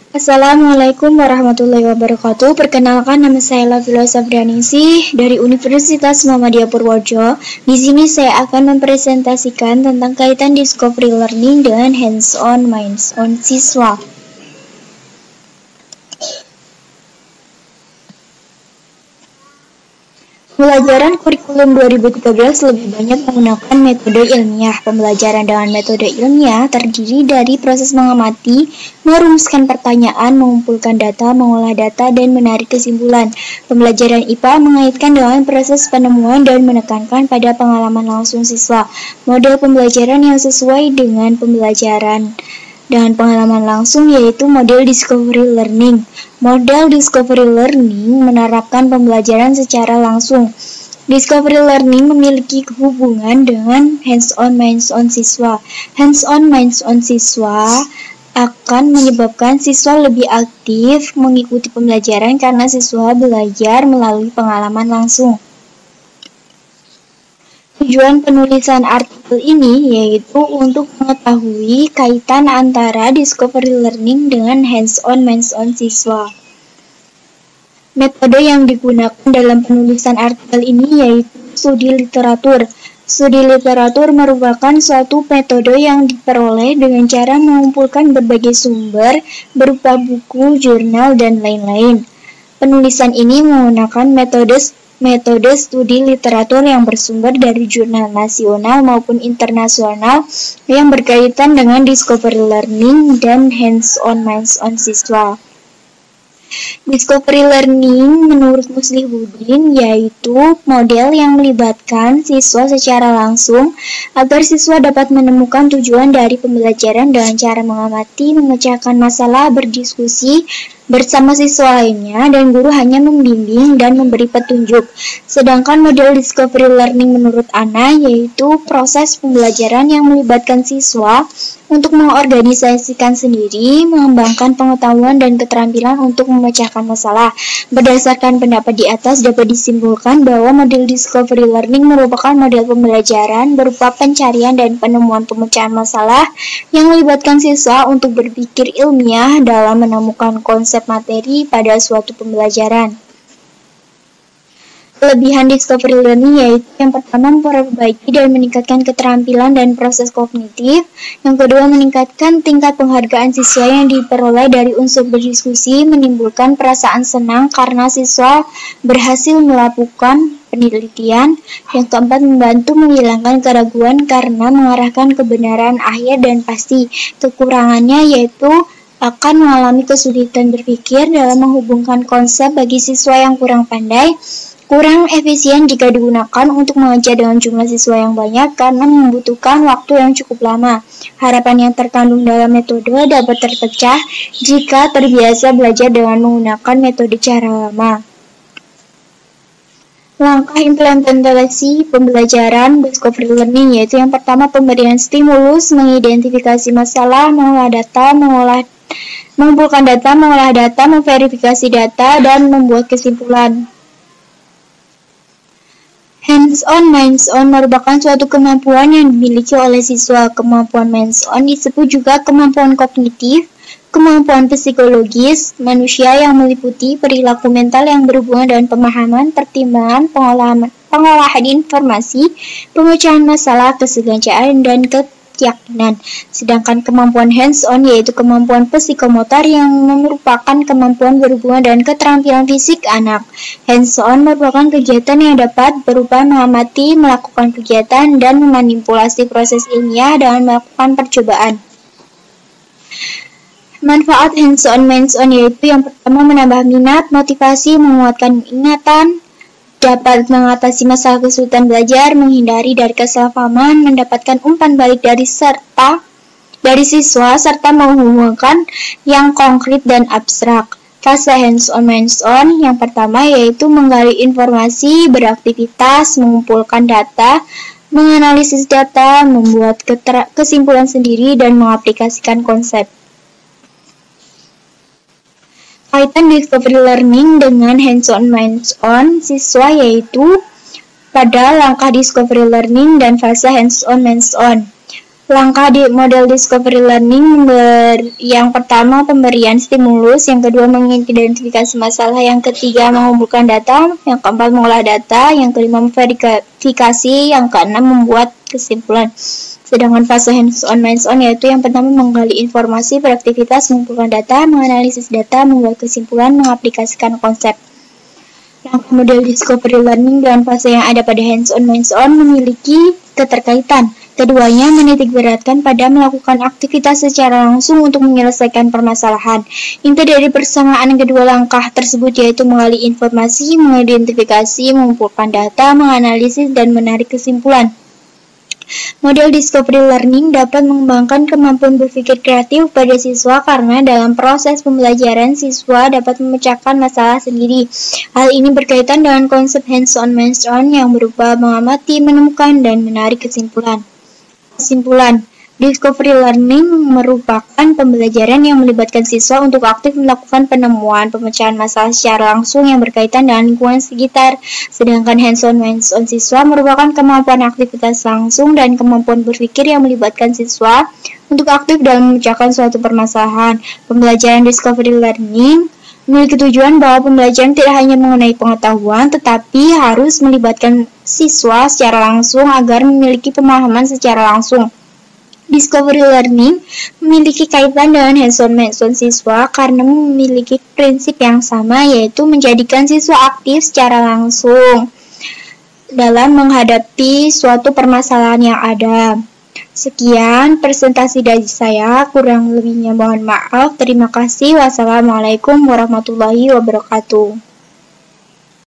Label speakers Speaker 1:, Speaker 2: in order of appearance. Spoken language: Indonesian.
Speaker 1: Assalamualaikum warahmatullahi wabarakatuh. Perkenalkan, nama saya Lafila Safrianingsih dari Universitas Muhammadiyah Purworejo. Di sini saya akan mempresentasikan tentang kaitan discovery learning dengan hands-on minds-on siswa. Pembelajaran kurikulum 2013 lebih banyak menggunakan metode ilmiah. Pembelajaran dengan metode ilmiah terdiri dari proses mengamati, merumuskan pertanyaan, mengumpulkan data, mengolah data, dan menarik kesimpulan. Pembelajaran IPA mengaitkan dengan proses penemuan dan menekankan pada pengalaman langsung siswa. Model pembelajaran yang sesuai dengan pembelajaran dengan pengalaman langsung yaitu model discovery learning. Model discovery learning menerapkan pembelajaran secara langsung. Discovery learning memiliki hubungan dengan hands-on minds-on siswa. Hands-on minds-on siswa akan menyebabkan siswa lebih aktif mengikuti pembelajaran karena siswa belajar melalui pengalaman langsung. Tujuan penulisan artikel ini yaitu untuk mengetahui kaitan antara discovery learning dengan hands-on minds-on siswa. Metode yang digunakan dalam penulisan artikel ini yaitu studi literatur. Studi literatur merupakan suatu metode yang diperoleh dengan cara mengumpulkan berbagai sumber berupa buku, jurnal, dan lain-lain. Penulisan ini menggunakan metode studi literatur yang bersumber dari jurnal nasional maupun internasional yang berkaitan dengan discovery learning dan hands-on minds-on siswa. Discovery learning menurut Muslihuddin yaitu model yang melibatkan siswa secara langsung agar siswa dapat menemukan tujuan dari pembelajaran dengan cara mengamati, memecahkan masalah, berdiskusi bersama siswa lainnya, dan guru hanya membimbing dan memberi petunjuk. Sedangkan model discovery learning menurut Ana yaitu proses pembelajaran yang melibatkan siswa untuk mengorganisasikan sendiri, mengembangkan pengetahuan dan keterampilan untuk memecahkan masalah. Berdasarkan pendapat di atas dapat disimpulkan bahwa model discovery learning merupakan model pembelajaran berupa pencarian dan penemuan pemecahan masalah yang melibatkan siswa untuk berpikir ilmiah dalam menemukan konsep materi pada suatu pembelajaran. Kelebihan discovery learning yaitu yang pertama memperbaiki dan meningkatkan keterampilan dan proses kognitif. Yang kedua meningkatkan tingkat penghargaan siswa yang diperoleh dari unsur berdiskusi, menimbulkan perasaan senang karena siswa berhasil melakukan penelitian. Yang keempat membantu menghilangkan keraguan karena mengarahkan kebenaran akhir dan pasti. Kekurangannya yaitu akan mengalami kesulitan berpikir dalam menghubungkan konsep bagi siswa yang kurang pandai. Kurang efisien jika digunakan untuk mengajar dengan jumlah siswa yang banyak karena membutuhkan waktu yang cukup lama. Harapan yang terkandung dalam metode dapat terpecah jika terbiasa belajar dengan menggunakan metode cara lama. Langkah implementasi pembelajaran discovery learning yaitu yang pertama pemberian stimulus, mengidentifikasi masalah, mengumpulkan data, mengolah data, memverifikasi data, dan membuat kesimpulan. Hands-on minds-on merupakan suatu kemampuan yang dimiliki oleh siswa. Kemampuan minds-on disebut juga kemampuan kognitif, kemampuan psikologis manusia yang meliputi perilaku mental yang berhubungan dengan pemahaman, pertimbangan, pengolahan informasi, pemecahan masalah, kesengajaan, dan keyakinan. Sedangkan kemampuan hands-on yaitu kemampuan psikomotor yang merupakan kemampuan berhubungan dengan keterampilan fisik anak. Hands-on merupakan kegiatan yang dapat berupa mengamati, melakukan kegiatan, dan memanipulasi proses ilmiah dengan melakukan percobaan. Manfaat hands-on minds-on yaitu yang pertama menambah minat, motivasi, menguatkan ingatan, dapat mengatasi masalah kesulitan belajar, menghindari dari kesalahpahaman, mendapatkan umpan balik dari siswa, serta menghubungkan yang konkret dan abstrak. Fase hands-on minds-on yang pertama yaitu menggali informasi, beraktivitas, mengumpulkan data, menganalisis data, membuat kesimpulan sendiri, dan mengaplikasikan konsep. Kaitan discovery learning dengan hands-on minds-on siswa yaitu pada langkah discovery learning dan fase hands-on minds-on. Langkah di model discovery learning yang pertama pemberian stimulus, yang kedua mengidentifikasi masalah, yang ketiga mengumpulkan data, yang keempat mengolah data, yang kelima memverifikasi, yang keenam membuat kesimpulan. Sedangkan fase hands-on, hands-on yaitu yang pertama menggali informasi, beraktivitas, mengumpulkan data, menganalisis data, membuat kesimpulan, mengaplikasikan konsep. Langkah model discovery learning dan fase yang ada pada hands-on memiliki keterkaitan. Keduanya menitikberatkan pada melakukan aktivitas secara langsung untuk menyelesaikan permasalahan. Inti dari persamaan kedua langkah tersebut yaitu menggali informasi, mengidentifikasi, mengumpulkan data, menganalisis, dan menarik kesimpulan. Model discovery learning dapat mengembangkan kemampuan berpikir kreatif pada siswa karena dalam proses pembelajaran siswa dapat memecahkan masalah sendiri. Hal ini berkaitan dengan konsep hands-on yang berupa mengamati, menemukan, dan menarik kesimpulan. Kesimpulan, discovery learning merupakan pembelajaran yang melibatkan siswa untuk aktif melakukan penemuan, pemecahan masalah secara langsung yang berkaitan dengan lingkungan sekitar. Sedangkan hands-on siswa merupakan kemampuan aktivitas langsung dan kemampuan berpikir yang melibatkan siswa untuk aktif dalam memecahkan suatu permasalahan. Pembelajaran discovery learning memiliki tujuan bahwa pembelajaran tidak hanya mengenai pengetahuan, tetapi harus melibatkan siswa secara langsung agar memiliki pemahaman secara langsung. Discovery learning memiliki kaitan dengan hands-on siswa karena memiliki prinsip yang sama, yaitu menjadikan siswa aktif secara langsung dalam menghadapi suatu permasalahan yang ada. Sekian presentasi dari saya, kurang lebihnya mohon maaf. Terima kasih. Wassalamualaikum warahmatullahi wabarakatuh.